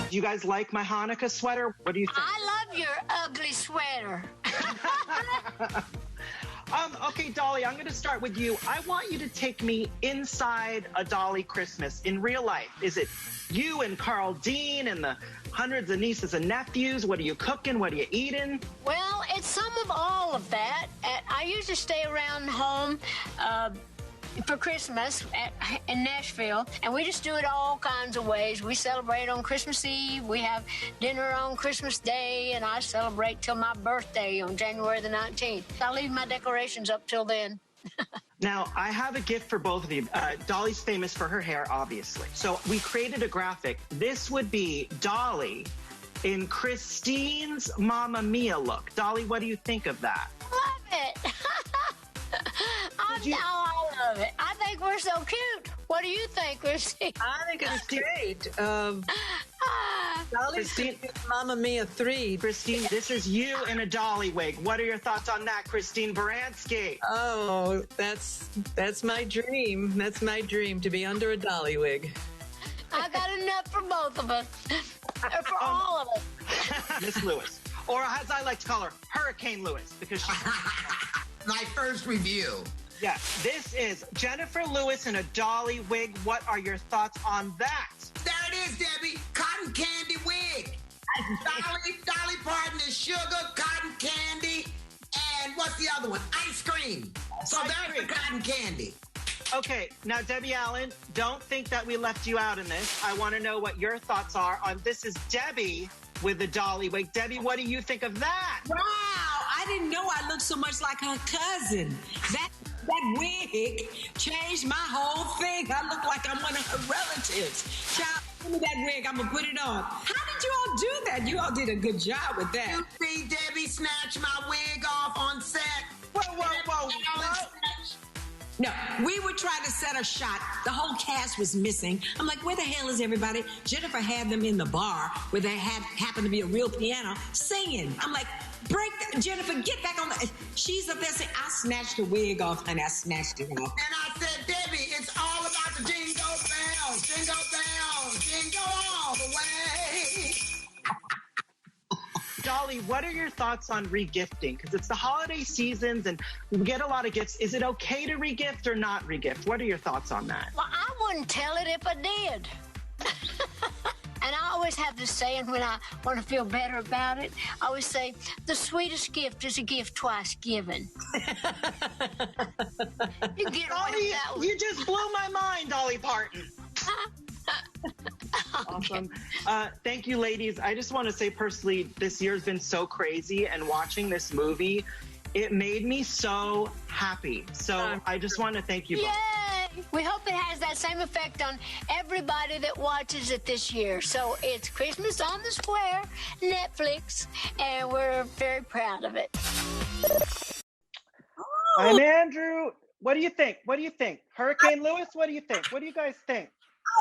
Do you guys like my Hanukkah sweater? What do you think? I love your ugly sweater. Okay, Dolly, I'm going to start with you. I want you to take me inside a Dolly Christmas in real life. Is it you and Carl Dean and the hundreds of nieces and nephews? What are you cooking? What are you eating? Well, it's some of all of that. I usually stay around home for Christmas in Nashville, and we just do it all kinds of ways. We celebrate on Christmas Eve, we have dinner on Christmas Day, and I celebrate till my birthday on January the 19th. I leave my decorations up till then. Now, I have a gift for both of you. Dolly's famous for her hair, obviously. So we created a graphic. This would be Dolly in Christine's Mamma Mia look. Dolly, what do you think of that? Love it. I love it. I think we're so cute. What do you think, Christine? I think it's great. Dolly's Christine, Mamma Mia 3. Christine, this is you in a Dolly wig. What are your thoughts on that, Christine Baranski? Oh, that's my dream. That's my dream, to be under a Dolly wig. I got enough for both of us. Or for all of us. Miss Lewis. Or as I like to call her, Hurricane Lewis, because she's my first review. Yeah, this is Jenifer Lewis in a Dolly wig. What are your thoughts on that? There it is, Debbie. Cotton candy wig. Dolly Parton is sugar, cotton candy, and what's the other one? Ice cream. So there's the cotton candy. Okay, now Debbie Allen, don't think that we left you out in this. I want to know what your thoughts are on this is Debbie with the Dolly wig. Debbie, what do you think of that? Wow, I didn't know I looked so much like her cousin. That wig changed my whole thing. I look like I'm one of her relatives. Child, give me that wig. I'm going to put it on. How did you all do that? You all did a good job with that. You see Debbie snatch my wig off on set. Whoa. No, we were trying to set a shot. The whole cast was missing. I'm like, where the hell is everybody? Jenifer had them in the bar where there happened to be a real piano singing. I'm like, break that. Jenifer, get back on the... She's up there saying, I snatched the wig off, and I snatched it off. And I said, Debbie, it's all about the jingle bells, jingle all the way. Dolly, what are your thoughts on regifting? Because it's the holiday seasons and we get a lot of gifts. Is it okay to regift or not regift? What are your thoughts on that? Well, I wouldn't tell it if I did. And I always have this saying when I want to feel better about it. I always say, the sweetest gift is a gift twice given. You get away with that one. You just blew my mind, Dolly Parton. Awesome. Thank you, ladies. I just want to say personally, this year's been so crazy, and watching this movie, it made me so happy. So I just want to thank you both. Yay! We hope it has that same effect on everybody that watches it this year. So it's Christmas on the Square, Netflix, and we're very proud of it. I'm Andrew. What do you think? Hurricane Lewis, what do you think? What do you guys think?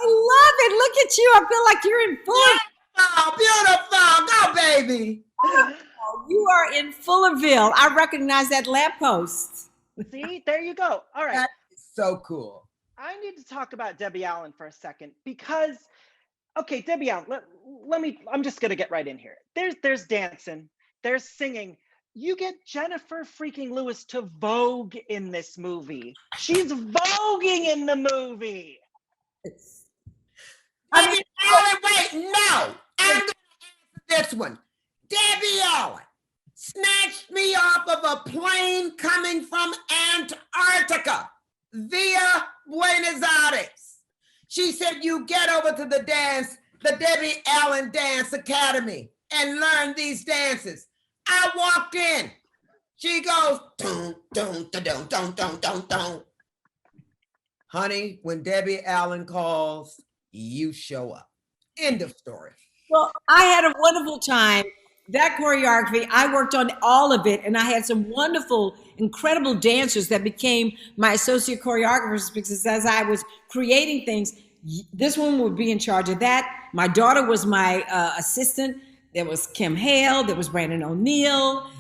I love it. Look at you. I feel like you're in full. Oh, beautiful. Go, baby. You are in Fullerville. I recognize that lamppost. See, there you go. All right. That is so cool. I need to talk about Debbie Allen for a second because, okay, Debbie Allen, I'm just going to get right in here. There's dancing, there's singing. You get Jenifer freaking Lewis to Vogue in this movie. She's voguing in the movie. Wait, no. I'm going to answer this one. Debbie Allen snatched me off of a plane coming from Antarctica via Buenos Aires. She said, you get over to the Debbie Allen Dance Academy and learn these dances. I walked in. She goes, dun, dun, dun, dun, dun, dun, dun, dun. Honey, when Debbie Allen calls, you show up. End of story. Well, I had a wonderful time. That choreography, I worked on all of it, and I had some wonderful, incredible dancers that became my associate choreographers because as I was creating things, this one would be in charge of that. My daughter was my assistant. There was Kim Hale, there was Brandon O'Neill,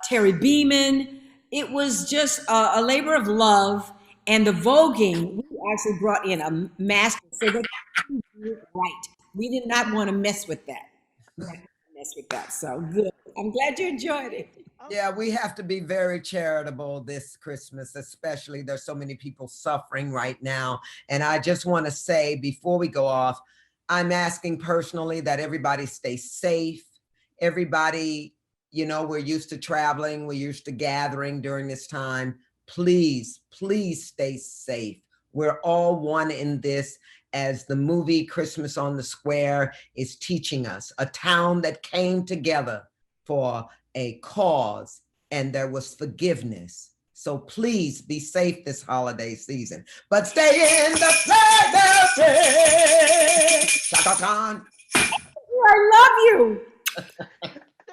Terry Beeman. It was just a labor of love. And the voguing, we actually brought in a master so that we could do it right. We did not want to mess with that. So good. I'm glad you enjoyed it. Yeah, we have to be very charitable this Christmas, especially there's so many people suffering right now. And I just want to say before we go off, I'm asking personally that everybody stay safe. Everybody, we're used to traveling, we're used to gathering during this time. Please, please stay safe. We're all one in this, as the movie Christmas on the Square is teaching us, a town that came together for a cause, and there was forgiveness. So please be safe this holiday season, but stay in the present. Shaka Khan. I love you.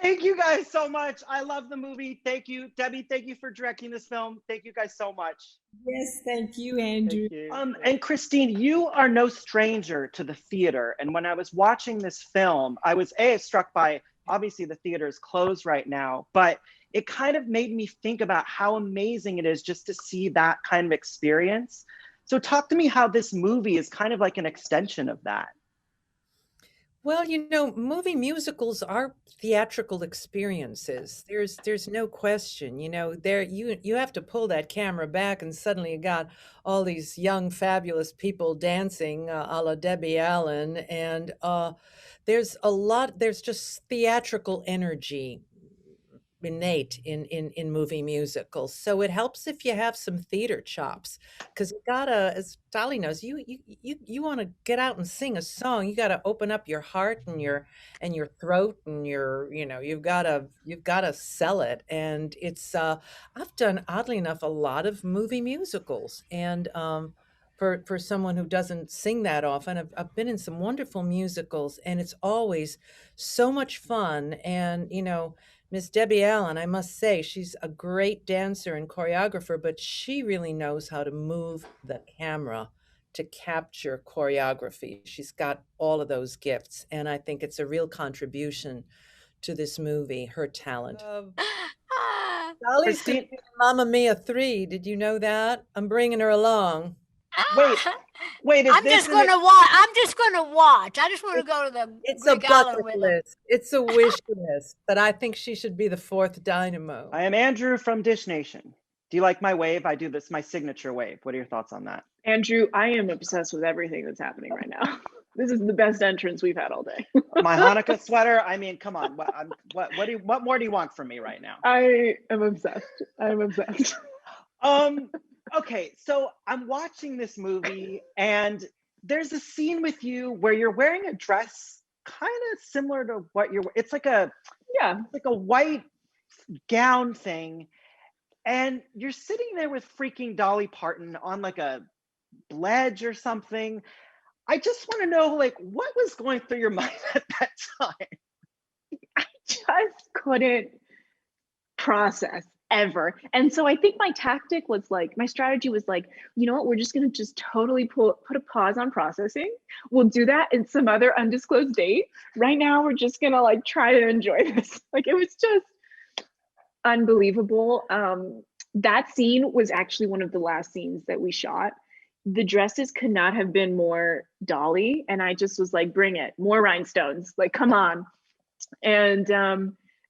Thank you guys so much. I love the movie. Thank you, Debbie. Thank you for directing this film. Thank you guys so much. Yes, thank you, Andrew. Thank you. And Christine, you are no stranger to the theater. And when I was watching this film, I was struck by, obviously the theater is closed right now, but it kind of made me think about how amazing it is just to see that kind of experience. So talk to me how this movie is kind of like an extension of that. Well, movie musicals are theatrical experiences. There's no question. There you have to pull that camera back, and suddenly you got all these young, fabulous people dancing, a la Debbie Allen, and there's just theatrical energy innate in movie musicals. So it helps if you have some theater chops, because you gotta, as Dolly knows, you want to get out and sing a song, you gotta open up your heart and your throat, and you've gotta sell it. And it's I've done, oddly enough, a lot of movie musicals, and for someone who doesn't sing that often, I've been in some wonderful musicals, and it's always so much fun. And Miss Debbie Allen, I must say, she's a great dancer and choreographer, but she really knows how to move the camera to capture choreography. She's got all of those gifts, and I think it's a real contribution to this movie, her talent. Dolly's gonna be in Mamma Mia 3. Did you know that? I'm bringing her along. Wait, I'm just going to watch. I just want to go to the It's Greek a island bucket with list. It's a wish list, but I think she should be the fourth dynamo. I am Andrew from Dish Nation. Do you like my wave? I do this, my signature wave. What are your thoughts on that? Andrew, I am obsessed with everything that's happening right now. This is the best entrance we've had all day. My Hanukkah sweater. I mean, come on. What more do you want from me right now? I am obsessed. I'm obsessed. Okay, so I'm watching this movie, and there's a scene with you where you're wearing a dress kind of similar to what it's like a white gown thing, and you're sitting there with freaking Dolly Parton on like a ledge or something. I just want to know, like, what was going through your mind at that time? I just couldn't process ever. And so I think my tactic was like, my strategy was like, you know what, we're just going to just totally put a pause on processing. We'll do that in some other undisclosed date. Right now, we're just going to like try to enjoy this. Like, it was just unbelievable. That scene was actually one of the last scenes that we shot. The dresses could not have been more Dolly. And I just was like, bring it, more rhinestones, like, come on. And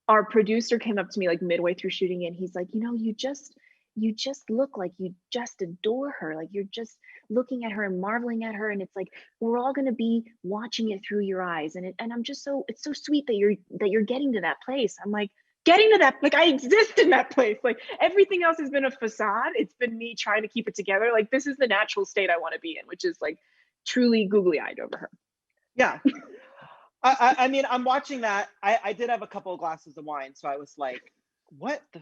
our producer came up to me like midway through shooting, and he's like, you just look like you just adore her. Like, you're just looking at her and marveling at her. And it's like, we're all going to be watching it through your eyes. And I'm just it's so sweet that you're getting to that place. I'm like, getting to that, like, I exist in that place. Like, everything else has been a facade. It's been me trying to keep it together. Like, this is the natural state I want to be in, which is like truly googly-eyed over her. Yeah. I mean, I'm watching that. I did have a couple of glasses of wine, so I was like, what the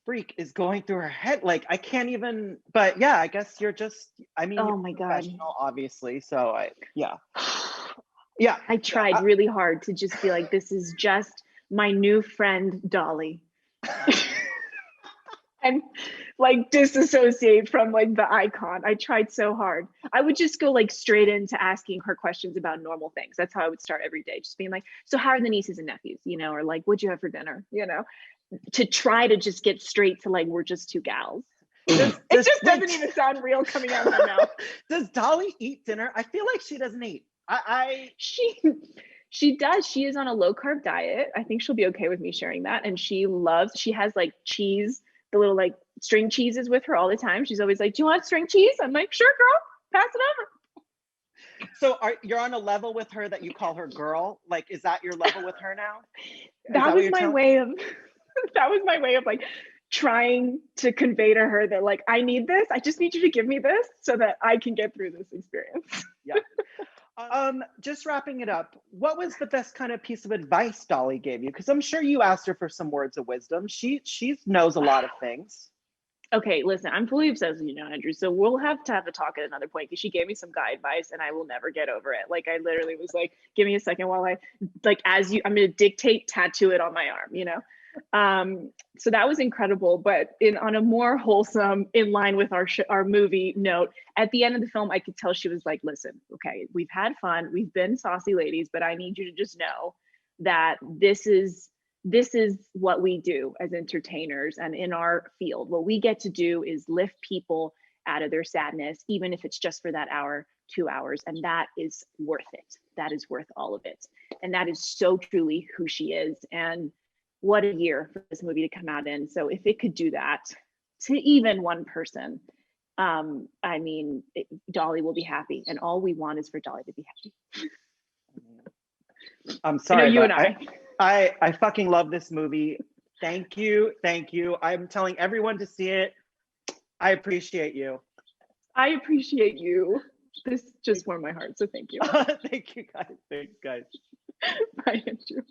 freak is going through her head? Like, I can't even, but yeah, I guess you're just, I mean, oh my God, obviously. So yeah. I tried really hard to just be like, this is just my new friend, Dolly. And like disassociate from like the icon. I tried so hard. I would just go like straight into asking her questions about normal things. That's how I would start every day, just being like, so how are the nieces and nephews, or like, what'd you have for dinner, to try to just get straight to like, we're just two gals. It just doesn't even sound real coming out of my mouth. Does Dolly eat dinner? I feel like she doesn't eat. She does. She is on a low carb diet. I think she'll be okay with me sharing that. And she has like cheese, the little like string cheeses with her all the time. She's always like, "Do you want string cheese?" I'm like, "Sure, girl, pass it over." So you're on a level with her that you call her girl? Like, is that your level with her now? That was my way of that was my way of like trying to convey to her that like, I need this. I just need you to give me this so that I can get through this experience. Yeah. Just wrapping it up, what was the best kind of piece of advice Dolly gave you? Because I'm sure you asked her for some words of wisdom. She knows a lot of things. Okay, listen, I'm fully obsessed with you now, Andrew. So we'll have to have a talk at another point because she gave me some guy advice and I will never get over it. Like I literally was like, give me a second while I'm gonna dictate, tattoo it on my arm, you know? So that was incredible, but on a more wholesome, in line with our movie note, at the end of the film, I could tell she was like, listen, okay, we've had fun, we've been saucy ladies, but I need you to just know that this is what we do as entertainers and in our field. What we get to do is lift people out of their sadness, even if it's just for that hour, 2 hours, and that is worth it. That is worth all of it. And that is so truly who she is. And what a year for this movie to come out in. So if it could do that to even one person, I mean, Dolly will be happy. And all we want is for Dolly to be happy. I'm sorry, you but and I fucking love this movie. Thank you. I'm telling everyone to see it. I appreciate you. I appreciate you. This just warmed my heart, so thank you. Thank you guys. Thanks, guys. Bye, Andrew.